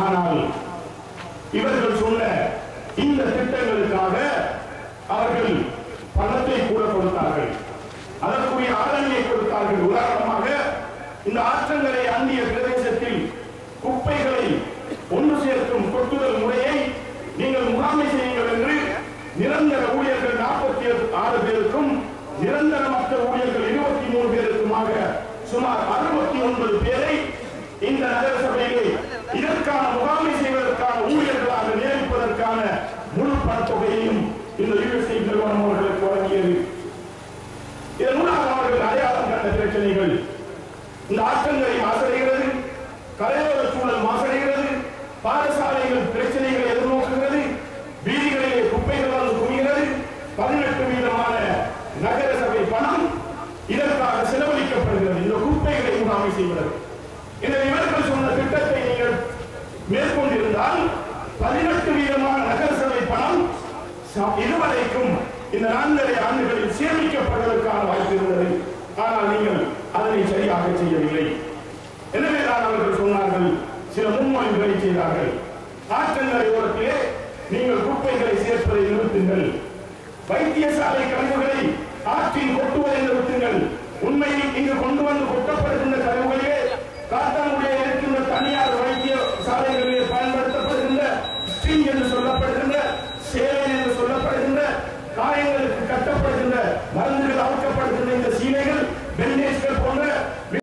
ஆனால் இவர்கள் சொன்ன இந்த திட்டங்களுக்காக அவர்கள் பணத்தை கூட கொடுத்தார்கள், அதற்குரிய ஆதரவை கொடுத்தார்கள். உதாரணமாக இந்த ஆற்றங்கரை அண்டிய பிரதேசத்தில் குப்பைகளை ஒன்று சேர்க்கும் கொட்டுதல் முறையை நீங்கள் முகாமை செய்யுங்கள் என்று நிரந்தர ஊழியர்கள் 46 பேருக்கும் நிரந்தரமற்ற ஊழியர்கள் 23 பேருக்குமாக சுமார் 69 பேரை இந்த நகரசபையிலே இதற்கான முகாமை செய்வதற்கான ஊழியர்களாக நியமிப்பதற்கான முழு பணத்தொகையையும் இந்த யுஎஸ்ஐ நிறுவனம் அவர்களுக்கு வழங்கியது. இதன் மூலம் அவர்கள் அடையாளம் கண்ட பிரச்சனைகள், இந்த ஆற்றங்கரை மாசடைகிறது, கரையோர சூழல் மாசடைகிறது, பாடசாலைகள் பிரச்சனைகளை எதிர்நோக்குகிறது, வீதிகளிலே குப்பைகள் வந்து குவிகிறது. 18% நகர சபை பணம் இதற்காக செலவழிக்கப்படுகிறது இந்த குப்பைகளை முகாமை செய்வதற்கு. இந்த இவர்கள் சொன்ன திட்டத்தை நீங்கள் மேற்கொண்டிருந்தால் 18% நகர சபை பணம் இதுவரைக்கும் இந்த 4.5 ஆண்டுகளில் சேமிக்கப்படுவதற்கான வாய்ப்பு இருந்தது. ஆனால் நீங்கள் அதனை சரியாக செய்யவில்லை. எனவேதான் அவர்கள் சொன்னார்கள், சில முன்மொழிவுகளை செய்தார்கள். ஆற்றங்கரை ஓரத்திலே நீங்கள் குப்பைகளை சேர்ப்பதை நிறுத்துங்கள், வைத்தியசாலை கழிவுகளை ஆற்றில் கொட்டுவதை நிறுத்துங்கள். உண்மையில் இங்கு கொண்டு வந்து கொட்டப்படுகின்ற கழிவுகளே காத்தான்குடி